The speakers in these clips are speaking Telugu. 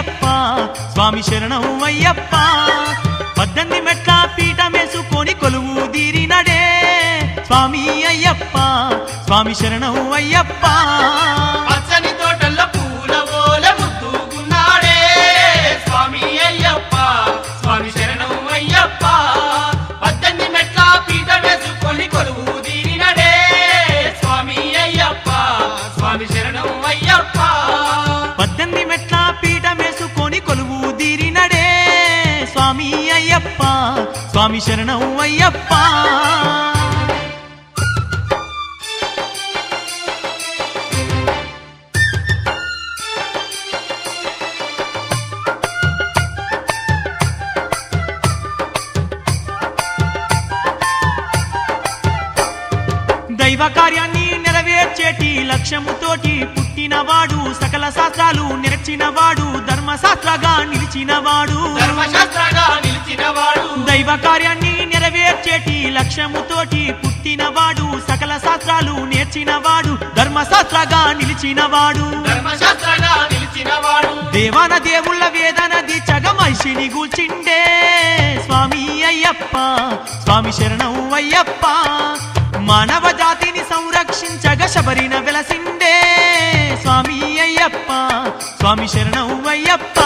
అయ్యప్ప స్వామి శరణం అయ్యప్ప 18 మెట్ల పీఠమేసుకొని కొలువు తీరినడే స్వామి అయ్యప్ప స్వామి శరణం అయ్యప్ప పచ్చని తోటల్లో పూల ఓలె ముద్దుగున్నాడే స్వామి అయ్యప్ప స్వామి శరణం అయ్యప్ప 18 మెట్ల పీఠమేసుకొని కొలువు తీరినడే స్వామి అయ్యప్ప స్వామి శరణం అయ్యప్ప 18 మెట్ల పీఠమేసుకొని కొలువు తీరినడే స్వామి అయ్యప్ప స్వామి శరణం అయ్యప్ప దైవ కార్యాన్ని నెరవేర్చేటి లక్ష్యముతోటి పుట్టినవాడు సకల శాస్త్రాలు నేర్చినవాడు ధర్మశాస్త్రగా నిలిచినవాడు దైవ కార్యాన్ని నెరవేర్చేటి లక్ష్యముతోటి పుట్టినవాడు సకల శాస్త్రాలు నేర్చినవాడు ధర్మశాస్త్రగా నిలిచినవాడు దేవాన దేవుళ్ళ వేదన దీచగా మహిషిని గూల్చిండే స్వామి అయ్యప్ప స్వామి శరణం అయ్యప్ప మానవ జాతిని సంరక్షించగా శబరిన వెలసిండే స్వామి అయ్యప్ప స్వామి శరణం అయ్యప్ప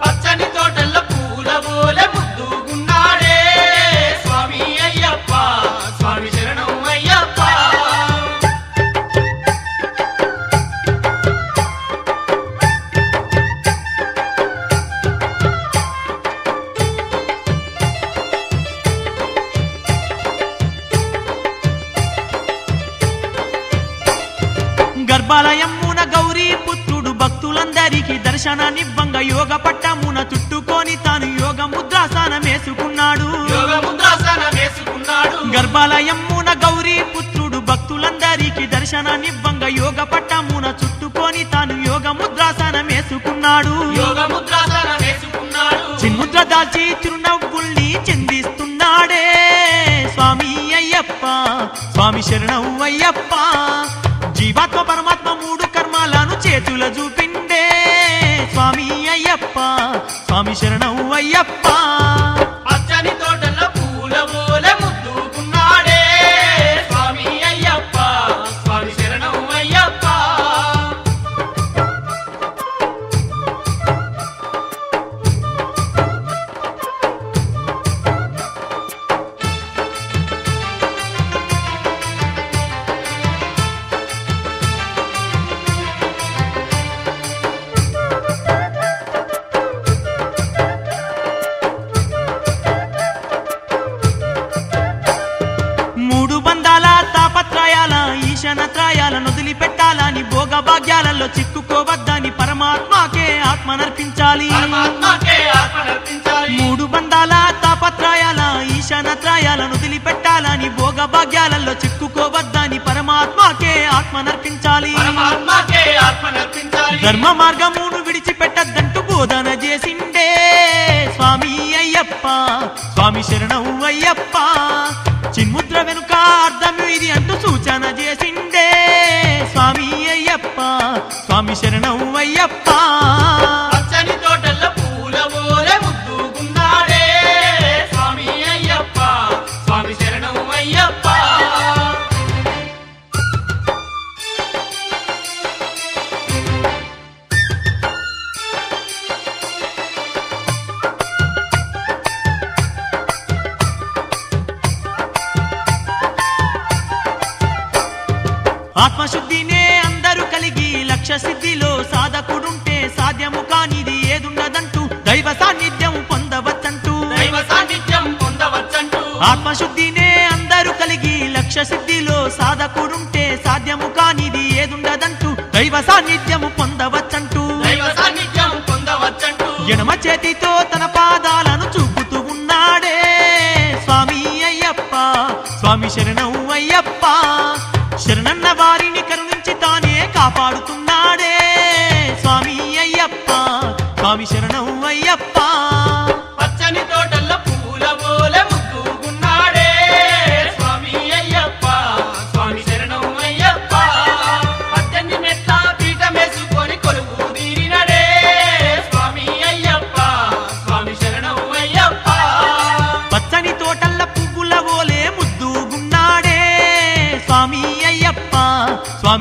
పచ్చని తోటల్లో పూల ఓలె ముద్దుగున్నాడే స్వామి అయ్యప్ప స్వామి శరణం అయ్యప్ప గర్భాలయమున గౌరీ పుత్రుడు భక్తులందరికీ దర్శనాన్నివ్వంగా యోగ పట్టమున చుట్టుకొని తాను యోగ ముద్రాసనమేసుకున్నాడు గర్భాలయమున గౌరీ పుత్రుడు భక్తులందరికీ దర్శనాన్నివ్వంగా యోగ పట్టమున చుట్టుకొని తాను యోగ ముద్రాసనమేసుకున్నాడు చిన్ముద్ర దాల్చి చిరునవ్వుల్ని చిందిస్తున్నాడే స్వామి అయ్యప్ప స్వామి శరణం అయ్యప్ప జీవాత్మ పరమాత్మ మూడు కర్మాలను చేతుల చూపిండే స్వామి అయ్యప్ప స్వామి శరణం అయ్యప్ప పచ్చని తోటల్లో పూల ఓలె ముద్దుగున్నాడే స్వామి అయ్యప్ప స్వామి శరణం అయ్యప్ప మూడు బంధాల తాపత్రయాల ఈశనత్రయాలను వదిలిపెట్టాలని భోగ భాగ్యాలలో చిక్కుకోవద్దని పరమాత్మకే ఆత్మనర్పించాలి మూడు బంధాల తాపత్రయాల ఈశనత్రయాలను వదిలిపెట్టాలని భోగ భాగ్యాలలో చిక్కుకోవద్దని పరమాత్మకే ఆత్మనర్పించాలి ధర్మ మార్గమును విడిచిపెట్టద్దంటూ బోధన చేసిండే స్వామి అయ్యప్ప స్వామి శరణం అయ్యప్ప చిన్ముద్ర వెనుక అర్థము ఇది అంటూ సూచన చేసిండే స్వామి అయ్యప్ప స్వామి శరణం అయ్యప్ప పచ్చని తోటల్లో పూల ఓలె ముద్దుగున్నాడే స్వామి అయ్యప్ప స్వామి శరణం అయ్యప్ప ఆత్మశుద్ధినే అందరూ కలిగి లక్ష్య సిద్ధిలో సాధకుడుంటే సాధ్యము కానిది ఏదుండదంటూ దైవ సాన్నిధ్యం పొందవచ్చంటూ ఆత్మశుద్ధినే అందరూ కలిగి లక్ష్య సిద్ధిలో సాధకుడుంటే సాధ్యము కానిది ఏదుండదంటూ దైవ సాన్నిధ్యము పొందవచ్చంటూ ఎడమ చేతితో తన పాదాలను చూపుతూ ఉన్నాడే స్వామి అయ్యప్ప స్వామి శరణం అయ్యప్ప శరణన్న వారిని కరుణించి తానే కాపాడుతున్నాడే స్వామి అయ్యప్ప స్వామి శరణం అయ్యప్ప పచ్చని తోటల్లో పూల ఓలె ముద్దుగున్నాడే స్వామి అయ్యప్ప స్వామి శరణం అయ్యప్ప 18 మెట్ల పీఠమేసుకొని కొలువు తీరినడే స్వామి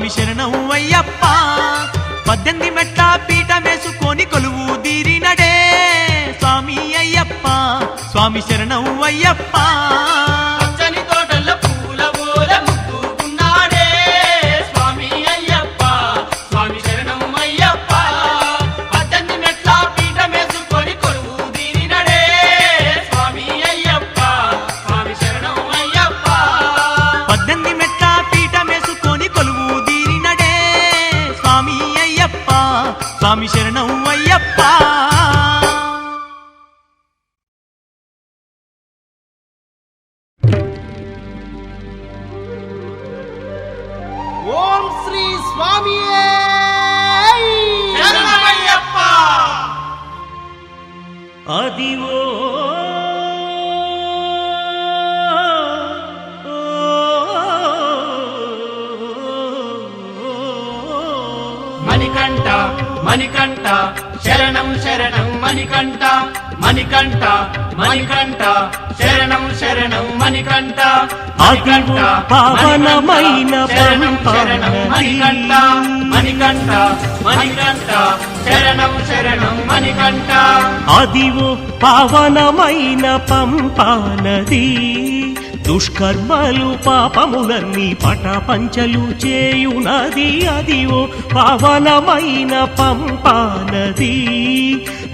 స్వామి శరణం అయ్యప్ప 18 మెట్ల పీఠమేసుకొని కొలువు తీరినడే స్వామి అయ్యప్ప స్వామి శరణం అయ్యప్ప పచ్చని తోటల్ల పూల ఓలె ముక్కుకున్నాడే స్వామి అయ్యప్ప స్వామి శరణం అయ్యప్ప 18 మెట్ల పీఠమేసుకొని కొలువు తీరినడే స్వామి అయ్యప్ప స్వామి శరణం అయ్యప్ప 18 మెట్ల పీఠమేసుకొని కొలువు తీరినడే స్వామి అయ్యప్ప స్వామి శరణం అయ్యప్ప ఓం శ్రీ స్వామి శరణమయ్యప్ప అదివో మణికంఠ మణికంఠ శరణం శరణం మణికంఠ మణికంఠ మణికంఠ శరణం శరణం మణికంఠ మణికంఠ పావనమైన శరణం శరణం మణికంఠ మణికంఠ మణికంఠ శరణం శరణం మణికంఠ అదివో పావనమైన పంపానది దుష్కర్మలు పాపములన్నీ పటపంచలు చేయునది అదివో పావనమైన పంపానది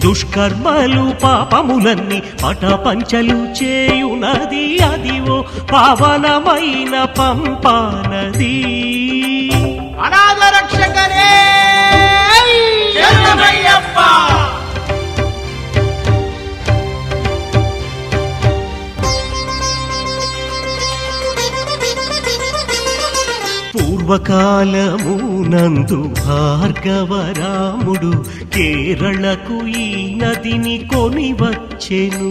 దుష్కర్మలు పాపములన్నీ పటపంచలు చేయునది అదివో పావనమైన పంపానది అనాథ రక్షకనే శరణమయ్యప్ప పూర్వకాలమునందు భార్గవరాముడు కేరళకు ఈ నదిని కొని వచ్చెను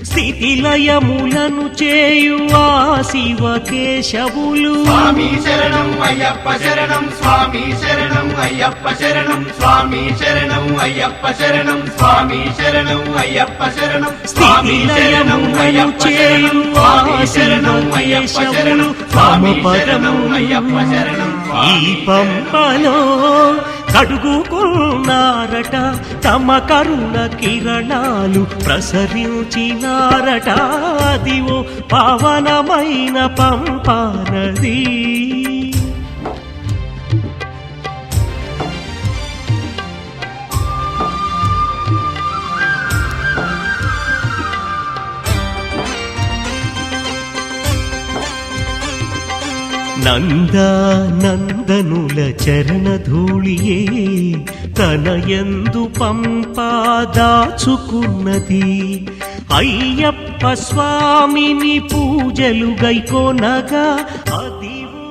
స్థితిలయములను చేయు ఆ శివ కేశవులు స్వామి శరణం అయ్యప్ప శరణం స్వామి శరణం అయ్యప్ప శరణం స్వామి శరణం అయ్యప్ప శరణం స్వామి శరణం అయ్యప్ప శరణం స్వామి శరణం అయ్యప్ప శరణం స్వామి శరణం అయ్యప్ప శరణం స్వామి శరణం అయ్యప్ప శరణం ఈ పంపలో కడుగుకున్నారట తమ కరుణ కిరణాలు ప్రసరించినారట అదివో పావనమైన పంపానది నందనుల చరణధూళియే తనయందు పంపా దాచుకున్నది అయ్యప్ప స్వామిని పూజలు గైకొనగా అదివో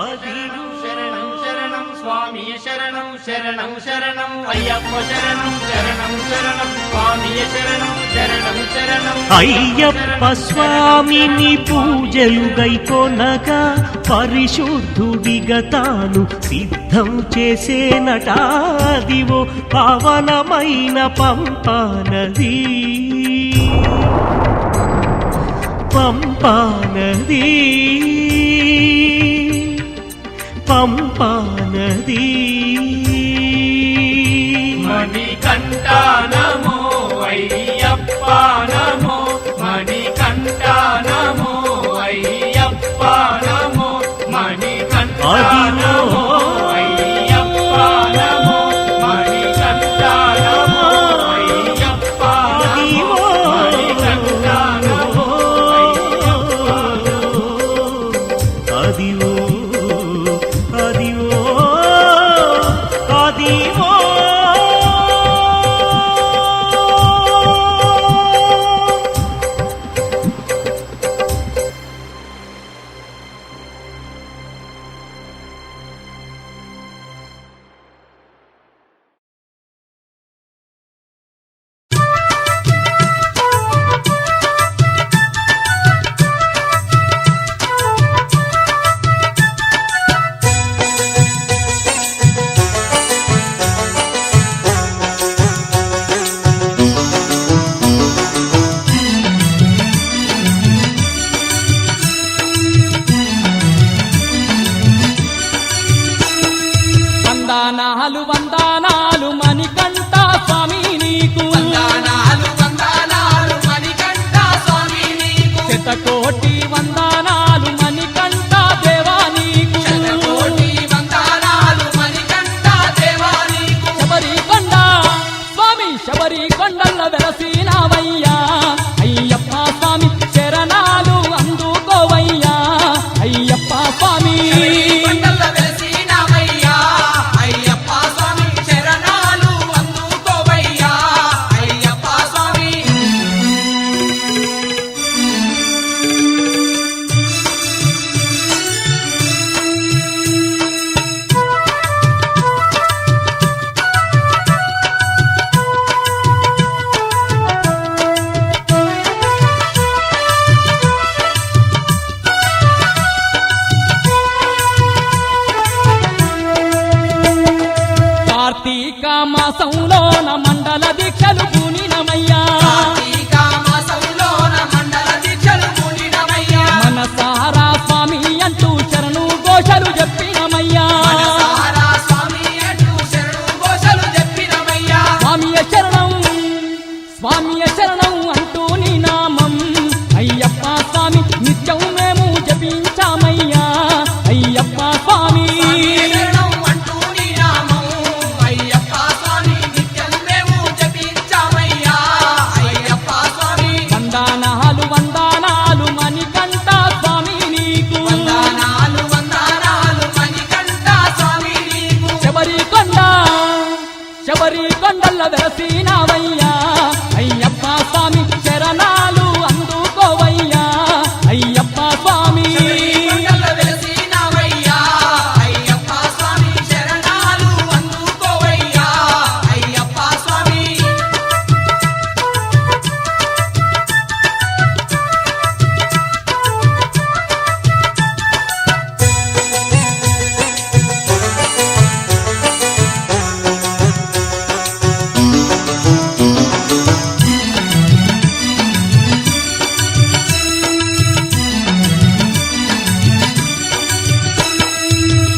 అదివో శరణం శరణం స్వామి శరణం శరణం శరణం అయ్యప్ప శరణం శరణం శరణం స్వామి శరణం శరణం శరణం అయ్యప్ప స్వామిని పూజలు గైకొనగా పరిశుద్ధుడిగా తాను సిద్ధం చేసేనట అదివో పావనమైన పంపానది పంపానది పంపానది మణికంఠ నమో అయ్యప్ప నమో మణికంఠ నమో అయ్యప్ప నమో మణికంఠ నమో అయ్యప్ప నమో మణికంఠ నమో అయ్యప్ప నమో మణికంఠ నమో అదివో అదివో అదివో శబరి కొండల్ల వెలసినావయ్యా అయ్యప్ప స్వామి శరణాలు అందుకోవయ్యా అయ్యప్ప స్వామి కొండల వెలసినావయ్యా అయ్యప్ప స్వామి శరణాలు అందుకోవయ్యా అయ్యప్ప స్వామి కార్తీక మాసంలోన మండల దీక్షలు పూనినమయ్యా కార్తీక మాసంలోన మండల దీక్షలు పూనినమయ్యా మనసారా స్వామి అంటూ శరణు ఘోషలు చెప్పినమయ్యా మనసారా స్వామి అంటూ శరణు ఘోషలు చెప్పినమయ్యా స్వామియ శరణం స్వామియ శరణం అంటూ నీ నామం అయ్యప్ప స్వామి నిత్యం మేము జపించామయ్యా అయ్యప్ప స్వామి శరణం అంటూ నీ నామం అయ్యప్ప స్వామి నిత్యం మేము జపించామయ్యా అయ్యప్ప స్వామి వందనాలు వందనాలు మణికంఠ స్వామి నీకు వందనాలు వందనాలు మణికంఠ స్వామి నీకు శబరి కొండల్ల వెలసినావయ్యా అయ్యప్ప స్వామి శరణాలు అందుకోవయ్యా అయ్యప్ప స్వామి కొండల వెలసినావయ్యా అయ్యప్ప స్వామి శరణాలు అందుకోవయ్యా అయ్యప్ప స్వామి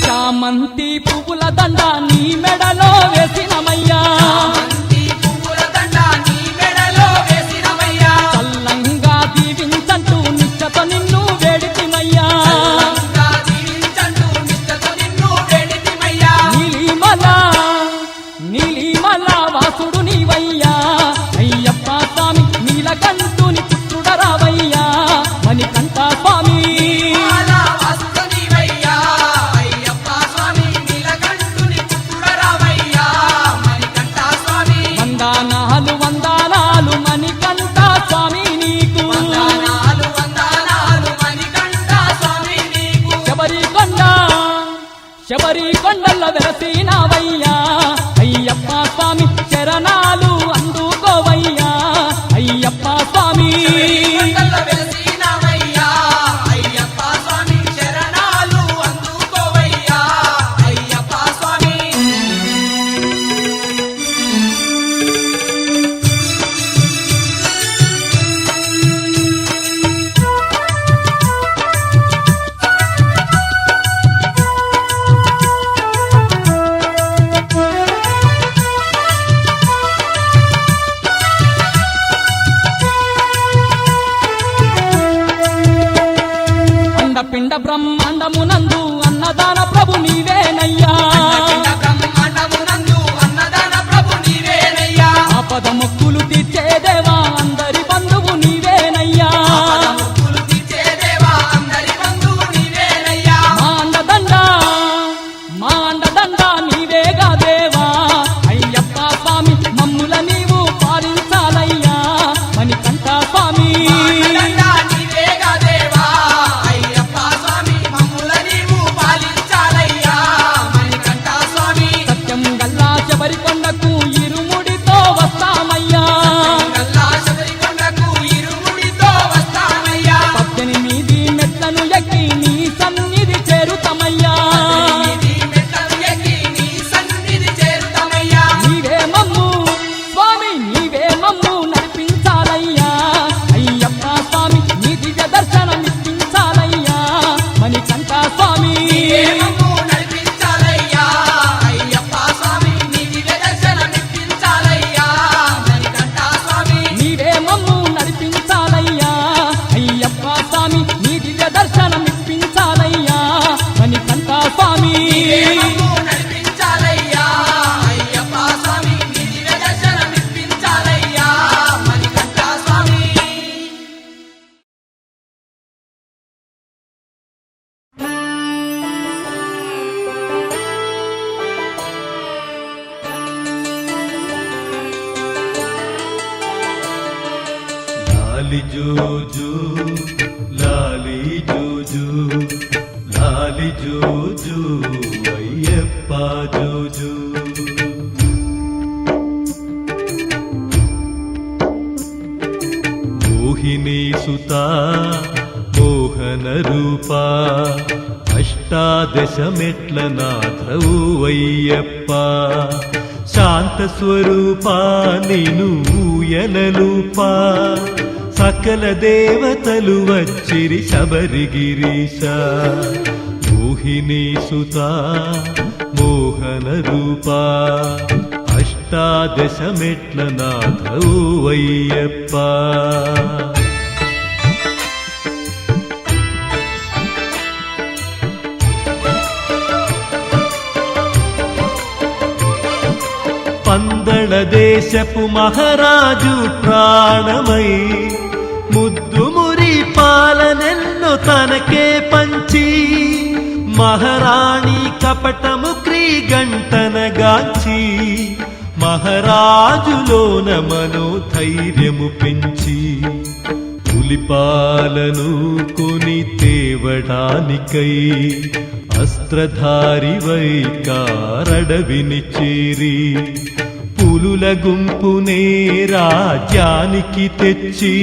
చామంతి పువ్వుల దండ నీ మెడలో వేసినమయ్యా చామంతి పువ్వుల దండ నీ మెడలో వేసినమయ్యా చల్లంగా దీవించంటూ నిత్యత నిన్ను వేడితిమయ్యా చల్లంగా దీవించంటూ నిత్యతో నిన్ను వేడితిమయ్యా నీలిమల వాసుడు నీవయ్యా అయ్యప్ప స్వామి నీలకంఠుని పుత్రుడరావయ్యా మణికంఠ స్వామి మాలా వాసుడనివయ్యా అయ్యప్ప స్వామి నీలకంఠుని పుత్రుడరావయ్యా మణికంఠ స్వామి వందనాలు వందనాలు మణికంఠ స్వామి నీకు వందనాలు వందనాలు మణికంఠ స్వామి నీకు శబరి కొండల్ల వెలసినావయ్యా అయ్యప్ప స్వామి శరణాలు అందుకోవయ్యా అయ్యప్ప స్వామి కొండల వెలసినావయ్యా అయ్యప్ప స్వామి శరణాలు అందుకోవయ్యా అయ్యప్ప స్వామి అండపిండ బ్రహ్మాండమునందు అన్నదాన ప్రభు నీవేనయ్యా అఖండ బ్రహ్మాండమునందు అన్నదాన ప్రభు నీవేనయ్యా ఆపద మొక్కులు తీర్చేదేవా అందరి బంధువు నీవేనయ్యా ముక్కులు తీర్చే దేవా అందరి బంధువు నీవేనయ్యా మా అండదండ నీవేగా దేవా అయ్యప్ప స్వామి మమ్ముల నీవు పాలించాలయ్యా మణికంఠ స్వామి అండదండ నీవేగా దేవా అయ్యప్ప స్వామి మమ్ముల నీవు పాలించాలయ్యా మణికంఠ స్వామి సత్యం గల్లా శబరి కొండకు ఇరుముడితో వస్తామయ్యా గల్లా శబరికొండకు ఇరుముడితో వస్తామయ్యా 18 మెట్లను ఎక్కి నీ సన్నిధి చేరుతమయ్యా ఇది మెట్టలు ఎక్కి నీ సన్నిధి చేరుతామయ్యా నీవే మమ్ము నడిపించాలయ్యా అయ్యప్ప స్వామి నీ దివ్య దర్శనమిప్పించాలయ్యా మణికంఠ స్వామి ఏమము నడిపించాలయ్యా అయ్యప్ప స్వామి నీ దివ్య దర్శనం లాలి జోజు లాలి జోజు లాలి జోజు అయ్యప్ప జోజు మోహిని సుతా మోహన రూపా అష్టాదశ మెట్ల నాథవు అయ్యప్ప శాంత స్వరూపా నిను ఊయలలూపా సకల దేవతలు వచ్చిరి శబరిగిరీశ మోహిని సుతా మోహన రూపా అష్టాదశ మెట్ల నాథవు అయ్యప్ప పందళ దేశపు మహారాజు ప్రాణమై ముద్దు మురి పాలనెన్నో తనకే పంచి మహారాణి కపటము క్రీగంటనగాంచి మహారాజులోన మనోధైర్యము పెంచి పులిపాలను కొని తేవడానికై అస్త్రధారివై కారడవిని చేరి పులుల గుంపునే రాజ్యానికి తెచ్చి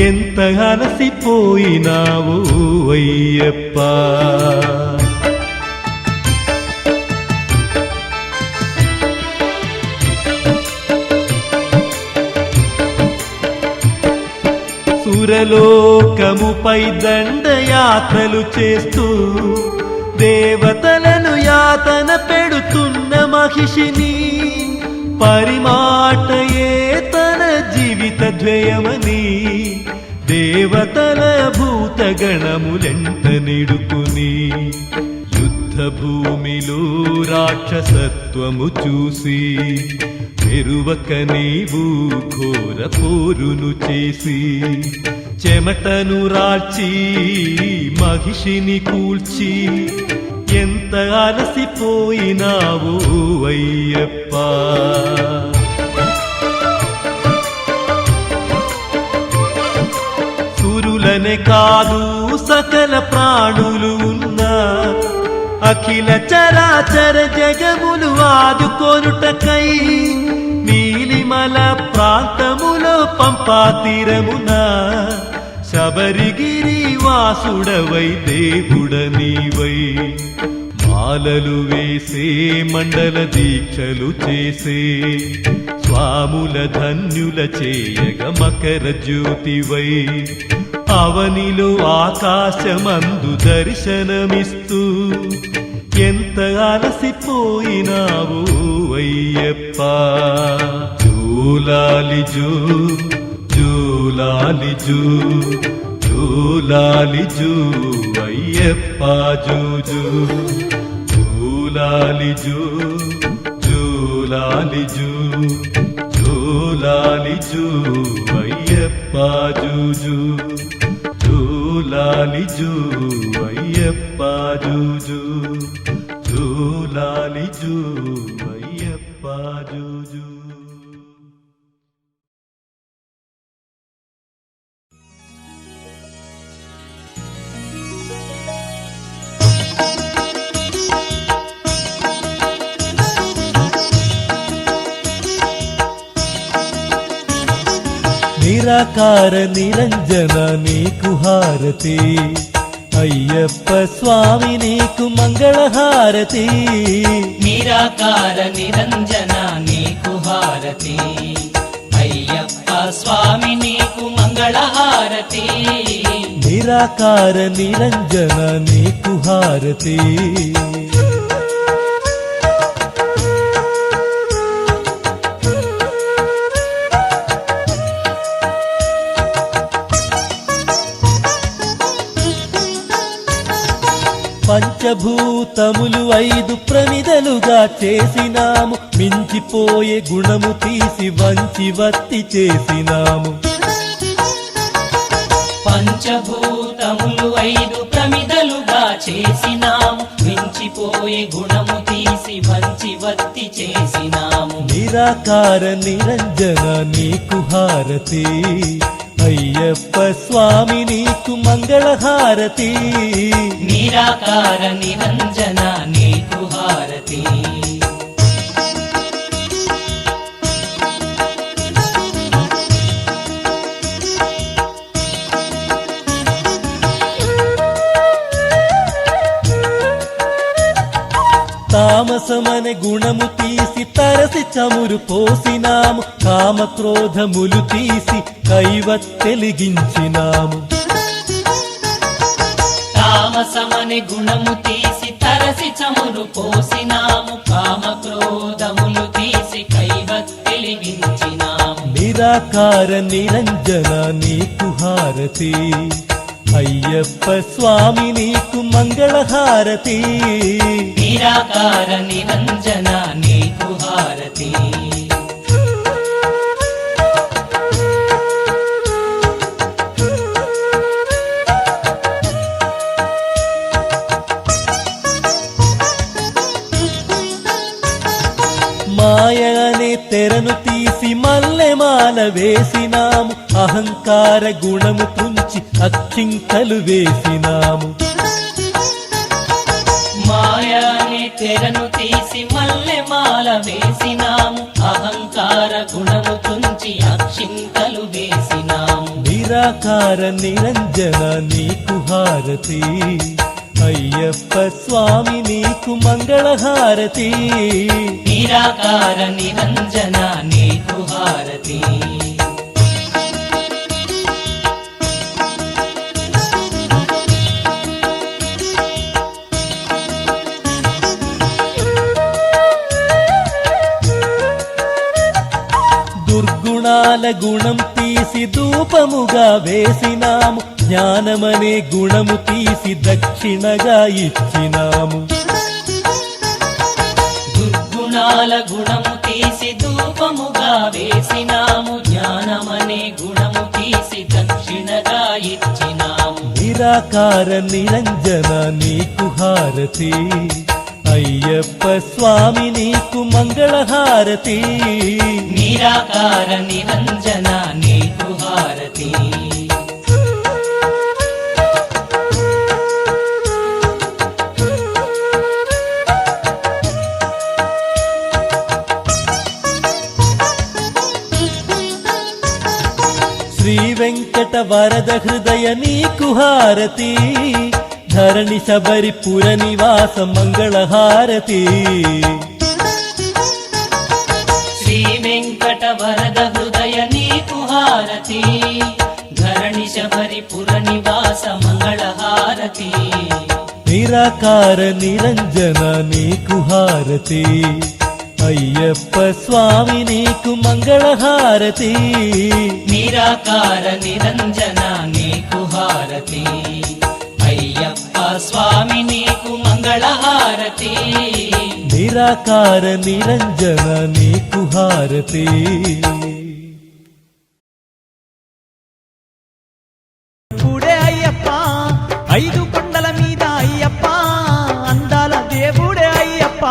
ఎంత అలసిపోయినావో అయ్యప్ప సురలోకముపై దండయాత్రలు చేస్తూ దేవతలను యాతన పెడుతున్న మహిషిని పరిమాటయే తన జీవిత ద్వయమని దేవతల భూతగణములెంట నిడుకుని యుద్ధ భూమిలో రాక్షసత్వము చూసి మెరువక నీవు ఘోర పోరును చేసి చెమటను రాల్చి మహిషిని కూల్చి ఎంత అలసిపోయినావో అయ్యప్ప సురులనే కాదు సకల ప్రాణులు ఉన్నా అఖిల చరాచర జగములు ఆదుకొనుటకై నీలిమల ప్రాంతములో పంపా తీరమున శబరిగిరి వాసుడవై దేవుడ నీవై మాలలు వేసే మండల దీక్షలు చేసే స్వాముల ధన్యుల చేయగ మకర జ్యోతివై అవనిలో ఆకాశమందు దర్శనమిస్తూ ఎంత అలసిపోయినావో అయ్యప్ప జూలాలి జూ జూలాలి జూ జూలాలి జూ అయ్యప్ప జూజు జూలాలి జూ జూలాలి జూ జూలాలి జూ అయ్యప్ప జూజు జూలాలి జూ అయ్యప్ప జూజు జూలాలి జూ అయ్యప్ప జూజు నిరాకార నిరంజన నీకు హారతి అయ్యప్ప స్వామి నీకు మంగళహారతి నిరాకార నిరంజన నీకు హారతి అయ్యప్ప స్వామి నీకు మంగళహారతి నిరాకార నిరంజన నీకు హారతి పంచభూతములు 5 ప్రమిదలుగా చేసినాము మించిపోయే గుణము తీసి వంచి వత్తి చేసినాము పంచభూతములు 5 ప్రమిదలుగా చేసినాము మించిపోయే గుణము తీసి వంచి వత్తి చేసినాము నిరాకార నిరంజన నీకు హారతి అయ్యప్ప స్వామి నీకు మంగళహారతి నిరాకార నిరంజన నీకు హారతి తామసమనే గుణము తీసి తరసి చమురు పోసినాము కామక్రోధములు తీసి కైవత్తెలిగించినాము తామసమని గుణము తీసి తరసి చమురు పోసినాము కామక్రోధములు తీసి కైవత్తెలిగించినాము నిరాకార నిరంజన నీకు హారతి అయ్యప్ప స్వామి నీకు మంగళహారతి నిరాకార నిరంజన నీకు హారతి మాయ అనే తెరను తీసి మల్లెమాల వేసినాము అహంకార గుణము తుంచి అక్షింతలు వేసినాము మాయాని తెరను తీసి మల్లెమాల వేసినాము అహంకార గుణము తుంచి అక్షింతలు వేసినాము నిరాకార నిరంజన నీకు హారతి అయ్యప్ప స్వామి నీకు మంగళహారతి నిరాకార నిరంజన నీకు హారతి దుర్గుణాల గుణం తీసి ధూపముగా వేసినాము జ్ఞానమనే గుణము తీసి దక్షిణగా ఇచ్చినాము దుర్గుణాల గుణము తీసి ధూపముగా వేసినాము జ్ఞానమనే గుణము తీసి దక్షిణగా ఇచ్చినాము నిరాకార నిరంజన నీకు హారతి అయ్యప్ప స్వామి నీకు మంగళహారతి నిరాకార నిరంజన నీకు హారతి శ్రీ వెంకట వరద హృదయ నీకు హారతి ధరణి శబరి పుర నివాస మంగళహారతి శ్రీ వెంకట వరద హృదయ నీకు హారతి ధరణి శబరి పుర నివాస మంగళ హారతి నిరాకార నిరంజన నీకు హారతి అయ్యప్ప స్వామి నీకు మంగళహారతి నిరాకార నిరంజన నీకు హారతి అయ్యప్ప స్వామి నీకు మంగళ హారతి నిరాకార నిరంజన నీకు హారతి పూడే అయ్యప్ప ఐదు కొండల మీద అయ్యప్ప అందాల దేవుడే అయ్యప్ప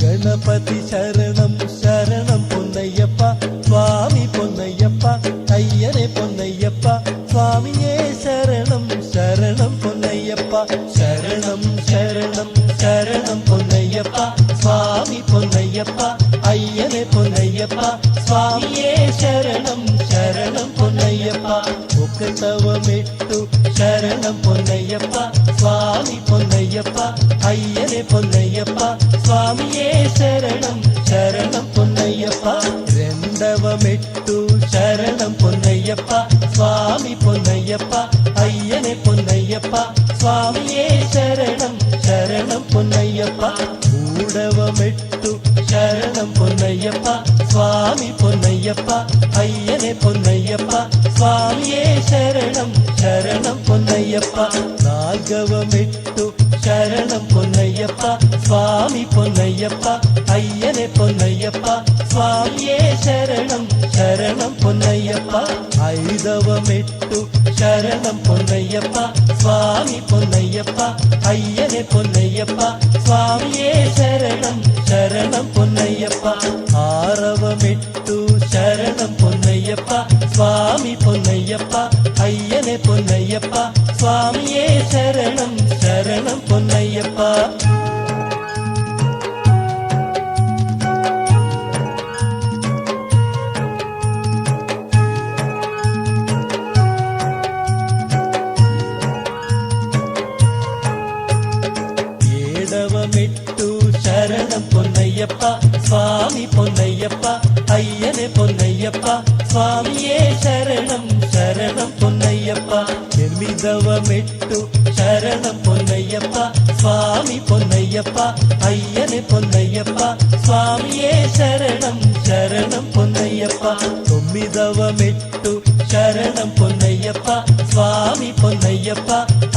గణపతి శరణం శరణం పొన్నయ్యప్ప స్వామి పొన్నయ్యప్ప అయ్యనే పొన్నయ్యప్ప స్వామియే శరణం శరణం పొన్నయ్యప్ప శరణం శరణం శరణం పొన్నయ్యప్ప స్వామి పొన్నయ్యప్ప అయ్యనే పొన్నయ్యప్ప స్వామియే శరణం శరణం పొన్నయ్యప్ప ఒకటవ మెట్టు శరణం పొన్నయ్యప్ప స్వామి పొన్నయ్యప్ప అయ్యనే పొన్నయ్యప్ప స్వామియే శరణం శరణం పొన్నయ్యప్ప రెండవ మెట్టు శరణం పొన్నయ్యప్ప స్వామి పొన్నయ్యప్ప అయ్యనే పొన్నయ్యప్ప స్వామియే శరణం శరణం పొన్నయ్యప్ప మూడవ మెట్టు శరణం పొన్నయ్యప్ప స్వామి పొన్నయ్యప్ప అయ్యనే పొన్నయ్యప్ప స్వామియే శరణం శరణం పొన్నయ్యప్ప నాలుగవ మెట్టు శరణం పొన్నయ్యప్ప పొన్నయ్యప్ప అయ్యనే పొన్నయ్యప్ప స్వామియే శరణం శరణం పొన్నయ్యప్ప ఐదవ మెట్టు శరణం పొన్నయ్యప్ప స్వామి పొన్నయ్యప్ప అయ్యనే పొన్నయ్యప్ప స్వామియే శరణం శరణం పొన్నయ్యప్ప ఆరవ మెట్టు శరణం పొన్నయ్యప్ప స్వామి పొన్నయ్యప్ప అయ్యనే పొన్నయ్యప్ప స్వామియే శరణం శరణం పొన్నయ్యప్ప మెట్టు శరణం పొన్నయ్యప్ప స్వామి పొన్నయ్యప్ప అయ్యనే పొన్నయ్యప్ప స్వామియే శరణం శరణం పొన్నయ్యప్ప ఎనిమిదవ మెట్టు శరణం పొన్నయ్యప్ప స్వామి పొన్నయ్యప్ప అయ్యనే పొన్నయ్యప్ప స్వామియే శరణం శరణం పొన్నయ్యప్ప తొమ్మిదవ మెట్టు శరణం పొన్నయ్యప్ప స్వామి పొన్నయ్యప్ప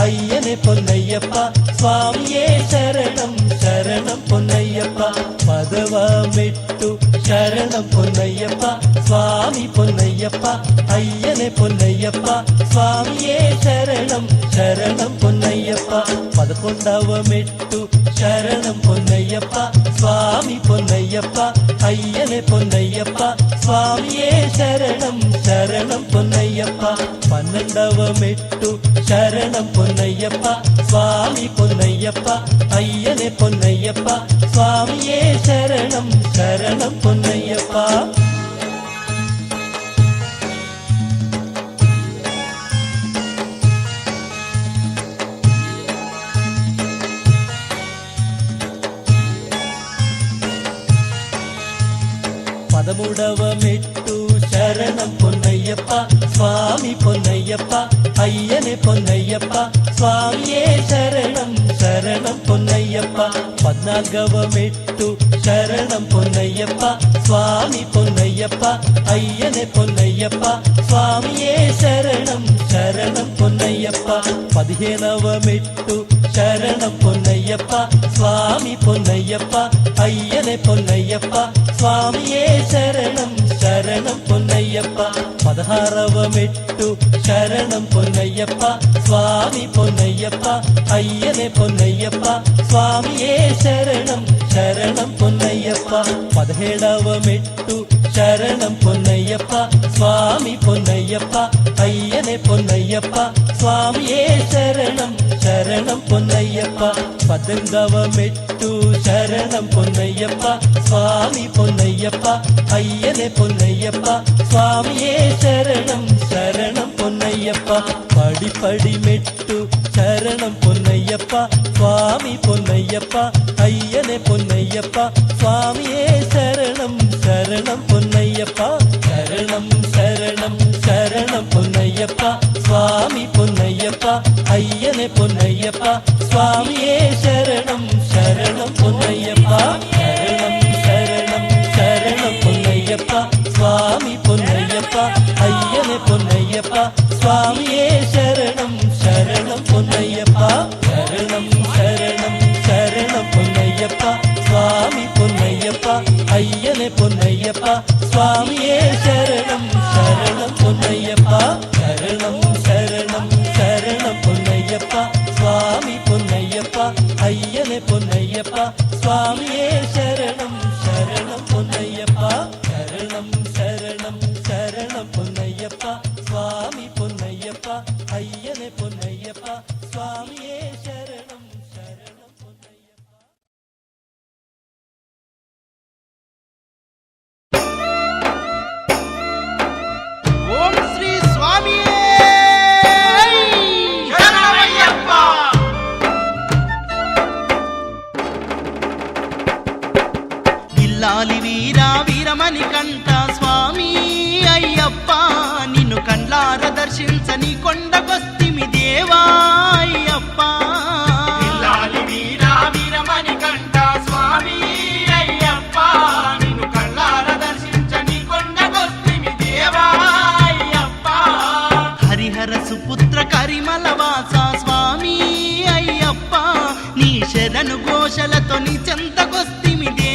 అయ్యనే పొన్నయ్యప్ప స్వామియే శరణం శరణం పొన్నయ్యప్ప పదవ మెట్టు శరణం పొన్నయ్యప్ప స్వామి పొన్నయ్యప్ప అయ్యనే పొన్నయ్యప్ప స్వామియే శరణం శరణం పొన్నయ్యప్ప పదకొండవ మెట్టు శరణం పొన్నయ్యప్ప స్వామి పొన్నయ్యప్ప అయ్యనే పొన్నయ్యప్ప స్వామియే శరణం శరణం పొన్నయ్యప్ప పన్నెండవ మెట్టు శరణం పొన్నయ్యప్ప స్వామి పొన్నయ్యప్ప అయ్యనే పొన్నయ్యప్ప స్వామియే శరణం శరణం పొన్నయ్యప్ప పదమూడవ మెట్టు శరణం పొన్నయ్యప్ప స్వామి పొన్నయ్యప్ప అయ్యనే పొన్నయ్యప్ప స్వామియే శరణం శరణం పొన్నయ్యప్ప పద్నాలుగవ మెట్టు శరణం పొన్నయ్యప్ప స్వామి పొన్నయ్యప్ప అయ్యనే పొన్నయ్యప్ప స్వామియే శరణం శరణం పొన్నయ్యప్ప పదిహేనవ మెట్టు శరణం పొన్నయ్యప్ప స్వామి పొన్నయ్యప్ప అయ్యనే పొన్నయ్యప్ప స్వామియే శరణం శరణం పొన్నయ్యప్ప పదహారవ మెట్టు శరణం పొన్నయ్యప్ప స్వామి పొన్నయ్యప్ప అయ్యనే పొన్నయ్యప్ప స్వామియే శరణం శరణం పొన్నయ్యప్ప పదిహేడవ మెట్టు శరణం పొన్నయ్యప్ప స్వామి పొన్నయ్యప్ప అయ్యనే పొన్నయ్యప్ప స్వామియే శరణం శరణం పొన్నయ్యప్ప పద్దెనిమిదవ మెట్టు శరణం పొన్నయ్యప్ప స్వామి పొన్నయ్యప్ప అయ్యనే పొన్నయ్యప్ప స్వామియే శరణం శరణం పొన్నయ్యప్ప పడి పడి మెట్టు శరణం పొన్నయ్యప్ప స్వామి పొన్నయ్యప్ప అయ్యనే పొన్నయ్యప్ప స్వామియే శరణం శరణం పొన్నయ్యప్ప శరణం శరణం శరణం పొన్నయ్యప్ప స్వామి పొన్నయ్యప్ప అయ్యనే పొన్నయ్యప్ప స్వామియే శరణం శరణం పొన్నయ్యప్ప శరణం శరణం శరణం పొన్నయ్యప్ప స్వామి పొన్నయ్యప్ప అయ్యనే పొన్నయ్యప్ప స్వామియే శరణం శరణం పొన్నయ్యప్ప శరణం శరణం శరణం పొన్నయ్యప్ప స్వామి పొన్నయ్యప్ప అయ్యనే పొన్నయ్యప్ప స్వామియే శరణం శరణం పొన్నయ్యప్ప శరణం శరణం శరణం పొన్నయ్యప్ప స్వామి పొన్నయ్యప్ప అయ్యనే పొన్నయ్యప్ప స్వామియే శరణం శరణం పొన్నయ్యప్ప శరణం శరణం శరణం పొన్నయ్యప్ప స్వామి పొన్నయ్యప్ప అయ్యనే పొన్నయ్యప్ప స్వామియే శరణం శరణం పొన్నయ్యప్ప ఓం శ్రీ స్వామియే శరణమయ్యప్ప ఇల్లాలి వీరా వీరమణి కంట స్వామి అయ్యప్ప నిన్ను కండ్లార దర్శించని కొండకొస్తిమి దేవా అయ్యప్ప ఇల్లాలి వీరా వీరమణి కంట స్వామి అయ్యప్ప నిన్ను కళ్ళార దర్శించని కొండకొస్తిమి దేవా అయ్యప్ప హరిహర సుపుత్ర కరిమల వాస స్వామి అయ్యప్ప నీ శరణు ఘోషలతో నీ చెంతకొస్తిమి దేవా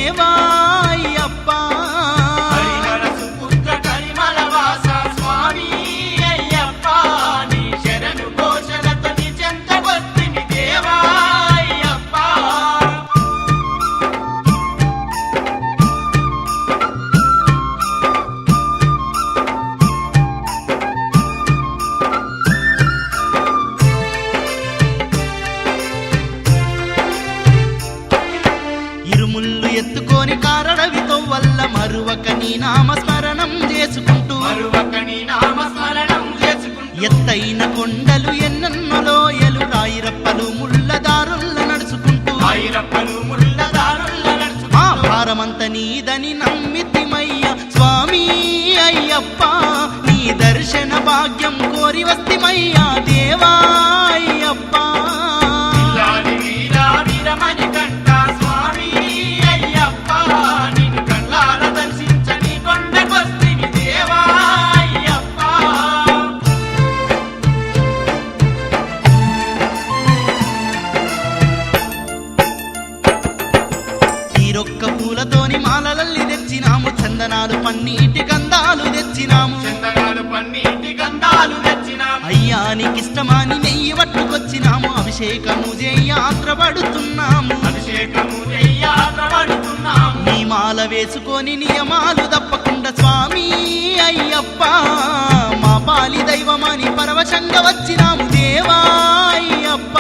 మరువక నీ నామస్మరణం చేసుకుంటూ మరువక నీ నామస్మరణం చేసుకుంటూ ఎత్తైన కొండలు ఎన్నెన్నో లోయలు రాయిరప్పలు ముళ్ళదారుల్ల నడుచుకుంటూ ఐరప్పలు ముళ్ళదారుల్ల నడుచు మా భారమంత నీదని నమ్మితిమయ్య స్వామి అయ్యప్ప నీ దర్శన భాగ్యం కోరి వస్తిమయ్యా దేవా అయ్యప్ప ఇల్లాలి వీరా వీరమణి కంట స్వామి అయ్యప్ప నిన్ను కళ్ళార దర్శించని కొండకొస్తివి దేవా అయ్యప్ప తీరొక్క పూలతోని మాలలల్లి తెచ్చినాము చందనాలు పన్నీటి గంధాలు తెచ్చినాము చందనాలు పన్నీటి గంధాలు తెచ్చినాము అయ్యా నీకిష్టమాని నెయ్యి పట్టుకొచ్చినాము అభిషేకము యాత్ర పడుతున్నాము అభిషేకము చెయ్యాడుతున్నాము నీ మాల వేసుకొని నియమాలు తప్పకుండా స్వామి అయ్యప్ప మా పాలి దైవమని పరవశంగా వచ్చినాము దేవా అయ్యప్ప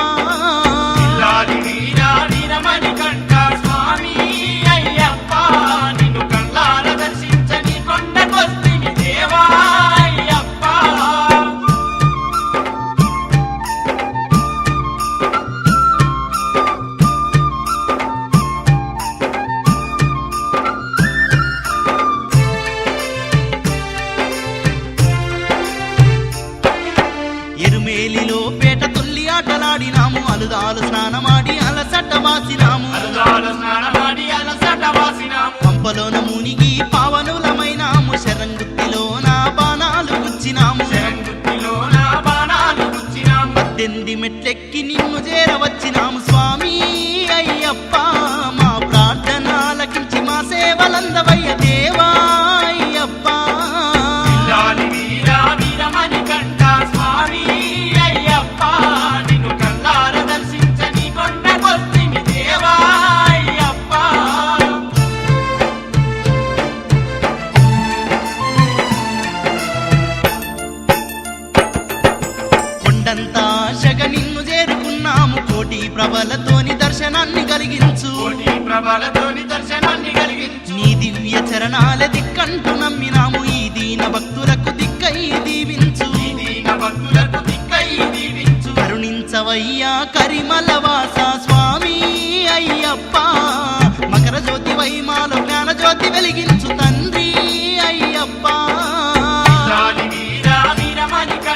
ఇల్లాలి వీరా వీరమణి కంట స్వామి అయ్యప్ప నిన్ను కళ్ళార దర్శించని కొండకొస్తివి దేవా అయ్యప్ప ఎరుమేలిలో పేట తొల్లి ఆటలాడినాము అలుదాలు స్నానమాడి అలసట వాసినాము అలదాల స్నానమాడి అలసట వాసినాము పంపలోన మునిగి పావనులమైనాము శరంగుత్తిలోన బాణాలు గుచ్చినాము శరంగుత్తిలోన బాణాలు గుచ్చినాము 18 మెట్లెక్కి నిన్ను చేరవచ్చినాము స్వామి అయ్యప్ప మా ప్రార్థన ఆలకించి మా సేవలందవయ్య దేవా అయ్యప్ప ఇల్లాలి వీరా వీరమణి కంట స్వామి అయ్యప్ప నిన్ను కళ్ళార దర్శించని కొండకొస్తివి దేవా అయ్యప్ప కొండంత ఆశగ నిన్ను చేరుకున్నాము కోటి ప్రభలతోని దర్శనాన్ని కలిగించు కోటి ప్రభలతోని దర్శనాన్ని కలిగించు నీ దివ్య చరణాల దిక్కంటూ నమ్మినాము ఈ దీన భక్తులకు దిక్కై దీవించు ఈ దీన భక్తులకు దిక్కై దీవించు కరుణించవయ్యా కరిమల వాస స్వామి అయ్యప్ప మకర జ్యోతి వైమాలో జ్ఞాన జ్యోతి వెలిగించు తండ్రి అయ్యప్ప ఇల్లాలి వీరా వీరమణి కంట